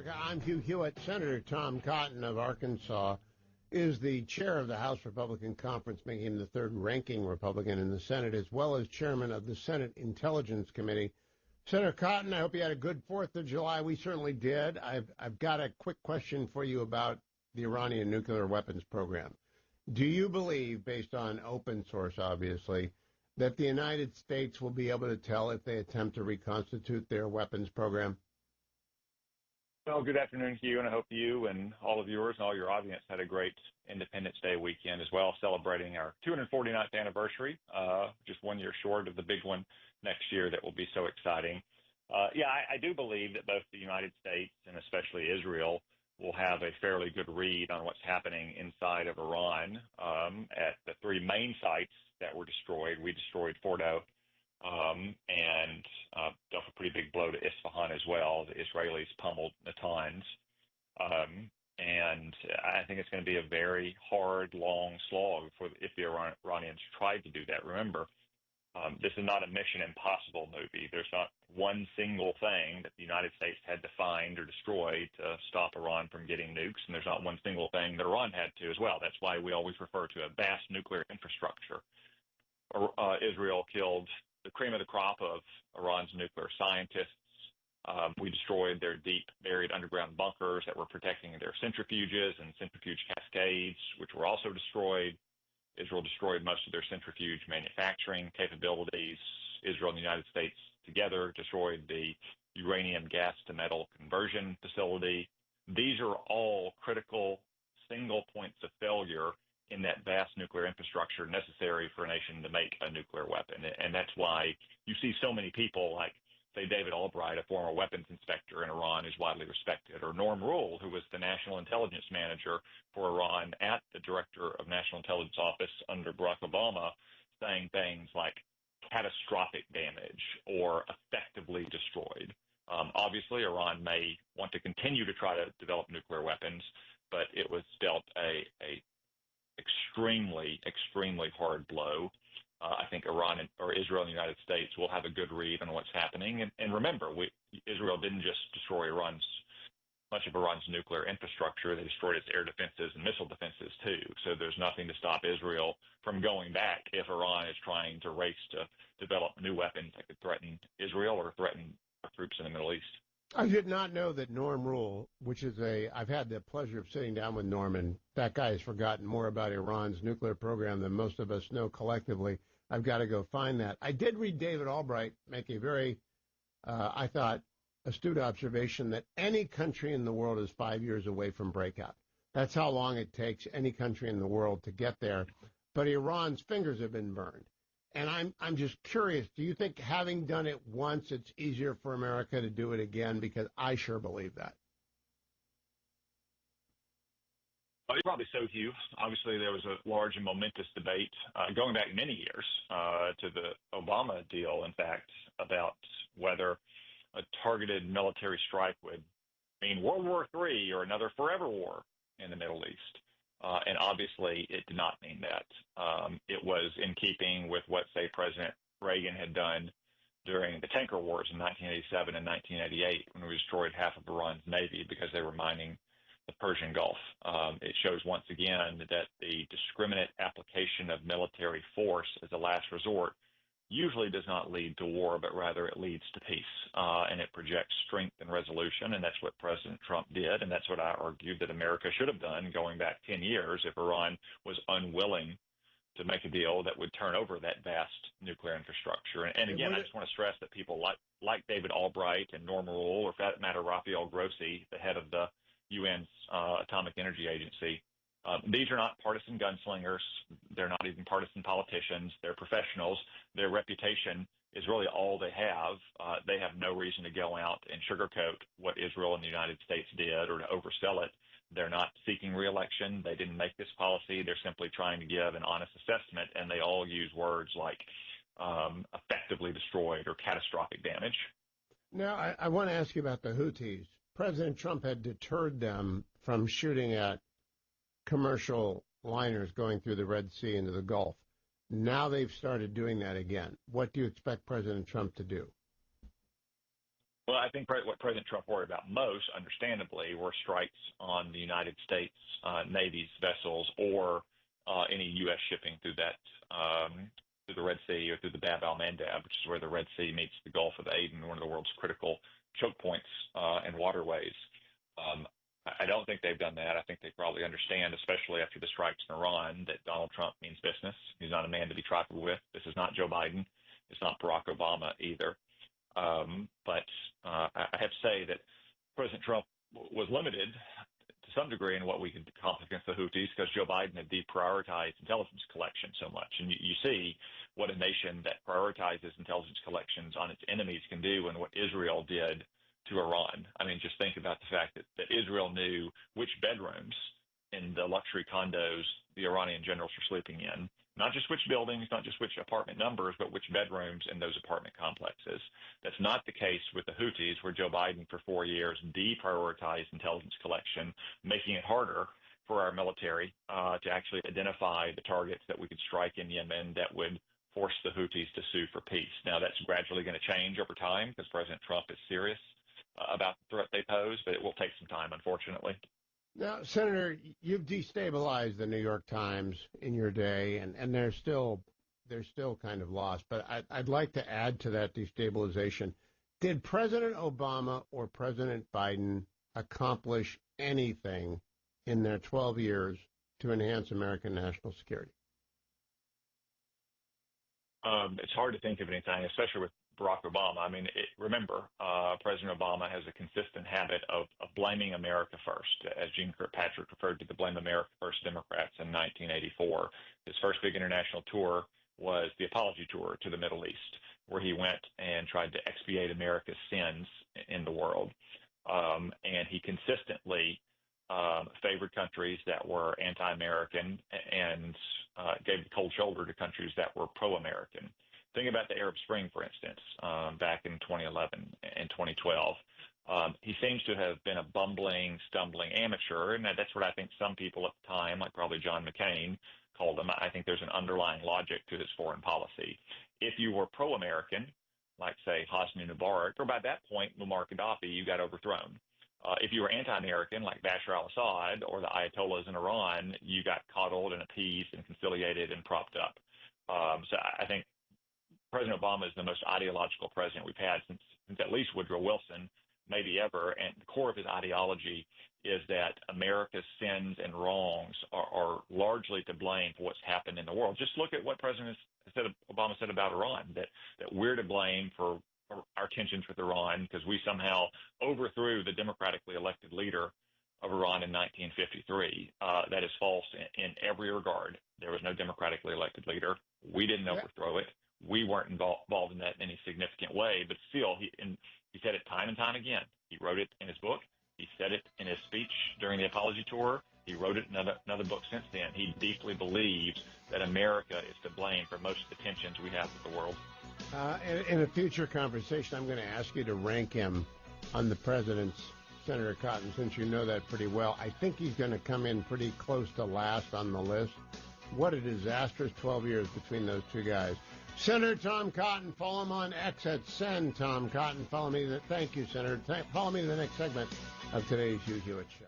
America. I'm Hugh Hewitt. Senator Tom Cotton of Arkansas is the chair of the House Republican Conference, making him the third-ranking Republican in the Senate, as well as chairman of the Senate Intelligence Committee. Senator Cotton, I hope you had a good 4th of July. We certainly did. I've got a quick question for you about the Iranian nuclear weapons program. Do you believe, based on open source, obviously, that the United States will be able to tell if they attempt to reconstitute their weapons program? Well, good afternoon, Hugh, and I hope you and all of yours and all your audience had a great Independence Day weekend as well, celebrating our 249th anniversary, just 1 year short of the big one next year that will be so exciting. I do believe that both the United States and especially Israel will have a fairly good read on what's happening inside of Iran. At the three main sites that were destroyed, we destroyed Fordo, and dealt a pretty big blow to Isfahan as well. The Israelis pummeled Natanz. And I think it's going to be a very hard, long slog if the Iranians tried to do that. Remember, this is not a Mission Impossible movie. There's not one single thing that the United States had to find or destroy to stop Iran from getting nukes, and there's not one single thing that Iran had to as well. That's why we always refer to a vast nuclear infrastructure. Israel killed the cream of the crop of Iran's nuclear scientists. We destroyed their deep buried underground bunkers that were protecting their centrifuges and centrifuge cascades, which were also destroyed. Israel destroyed most of their centrifuge manufacturing capabilities. Israel and the United States together destroyed the uranium gas to metal conversion facility. These are all critical single points of failure in that vast nuclear infrastructure necessary for a nation to make a nuclear weapon. And that's why you see so many people like, say, David Albright, a former weapons inspector in Iran, is widely respected, or Norm Rule, who was the national intelligence manager for Iran at the Director of National Intelligence Office under Barack Obama, saying things like catastrophic damage or effectively destroyed. Obviously, Iran may want to continue to try to develop nuclear weapons, but it was dealt a extremely, extremely hard blow. I think Iran or Israel and the United States will have a good read on what's happening. And remember, Israel didn't just destroy much of Iran's nuclear infrastructure. They destroyed its air defenses and missile defenses too. So there's nothing to stop Israel from going back if Iran is trying to race to develop new weapons that could threaten Israel or threaten our troops in the Middle East. I did not know that Norm Rule, which is I've had the pleasure of sitting down with Norm, and that guy has forgotten more about Iran's nuclear program than most of us know collectively. I've got to go find that. I did read David Albright make a very, I thought, astute observation that any country in the world is 5 years away from breakout. That's how long it takes any country in the world to get there. But Iran's fingers have been burned. And I'm just curious, do you think having done it once, it's easier for America to do it again? Because I sure believe that. Well, you're probably so, Hugh. Obviously, there was a large and momentous debate going back many years to the Obama deal, in fact, about whether a targeted military strike would mean World War III or another forever war in the Middle East. And obviously, it did not mean that. It was in keeping with what, say, President Reagan had done during the tanker wars in 1987 and 1988 when we destroyed half of Iran's navy because they were mining the Persian Gulf. It shows once again that the discriminate application of military force as a last resort usually does not lead to war, but rather it leads to peace, and it projects strength and resolution, and that's what President Trump did, and that's what I argued that America should have done going back 10 years if Iran was unwilling to make a deal that would turn over that vast nuclear infrastructure. And again, I just want to stress that people like David Albright and Norm Rule, or for that matter, Rafael Grossi, the head of the UN's Atomic Energy Agency, these are not partisan gunslingers. They're not even partisan politicians. They're professionals. Their reputation is really all they have. They have no reason to go out and sugarcoat what Israel and the United States did or to oversell it. They're not seeking reelection. They didn't make this policy. They're simply trying to give an honest assessment, and they all use words like effectively destroyed or catastrophic damage. Now, I want to ask you about the Houthis. President Trump had deterred them from shooting at commercial liners going through the Red Sea into the Gulf. Now they've started doing that again. What do you expect President Trump to do? Well, I think what President Trump worried about most, understandably, were strikes on the United States Navy's vessels or any U.S. shipping through through the Red Sea or through the Bab al-Mandab, which is where the Red Sea meets the Gulf of Aden, one of the world's critical choke points and waterways. Um, I don't think they've done that. I think they probably understand, especially after the strikes in Iran, that Donald Trump means business. He's not a man to be trifled with. This is not Joe Biden. It's not Barack Obama either. But I have to say that President Trump was limited to some degree in what we could accomplish against the Houthis because Joe Biden had deprioritized intelligence collection so much. And you see what a nation that prioritizes intelligence collections on its enemies can do and what Israel did to Iran. I mean, just think about the fact that Israel knew which bedrooms in the luxury condos the Iranian generals were sleeping in, not just which buildings, not just which apartment numbers, but which bedrooms in those apartment complexes. That's not the case with the Houthis, where Joe Biden for 4 years deprioritized intelligence collection, making it harder for our military to actually identify the targets that we could strike in Yemen that would force the Houthis to sue for peace. Now, that's gradually going to change over time because President Trump is serious about the threat they pose, but it will take some time, unfortunately. Now, Senator, you've destabilized the New York Times in your day, and they're still kind of lost. But I'd like to add to that destabilization. Did President Obama or President Biden accomplish anything in their 12 years to enhance American national security? It's hard to think of anything, especially with Barack Obama. I mean, remember, President Obama has a consistent habit of blaming America first, as Gene Kirkpatrick referred to the Blame America First Democrats in 1984. His first big international tour was the apology tour to the Middle East, where he went and tried to expiate America's sins in the world. And he consistently favored countries that were anti-American and gave the cold shoulder to countries that were pro-American. Think about the Arab Spring, for instance, back in 2011 and 2012. He seems to have been a bumbling, stumbling amateur, and that's what I think some people at the time, like probably John McCain, called him. I think there's an underlying logic to his foreign policy. If you were pro-American, like, say, Hosni Mubarak, or by that point, Muammar Gaddafi, you got overthrown. If you were anti-American, like Bashar al-Assad or the Ayatollahs in Iran, you got coddled and appeased and conciliated and propped up. So I think President Obama is the most ideological president we've had since at least Woodrow Wilson, maybe ever. And the core of his ideology is that America's sins and wrongs are largely to blame for what's happened in the world. Just look at what Obama said about Iran, that we're to blame for our tensions with Iran because we somehow overthrew the democratically elected leader of Iran in 1953. That is false in every regard. There was no democratically elected leader. We didn't overthrow it. We weren't involved in that in any significant way, but still, he said it time and time again. He wrote it in his book. He said it in his speech during the apology tour. He wrote it in another book since then. He deeply believes that America is to blame for most of the tensions we have with the world. In a future conversation, I'm going to ask you to rank him on the president's, Senator Cotton, since you know that pretty well. I think he's going to come in pretty close to last on the list. What a disastrous 12 years between those two guys. Senator Tom Cotton, follow him on X at Send Tom Cotton. Thank you, Senator. Follow me to the next segment of today's Hugh Hewitt Show.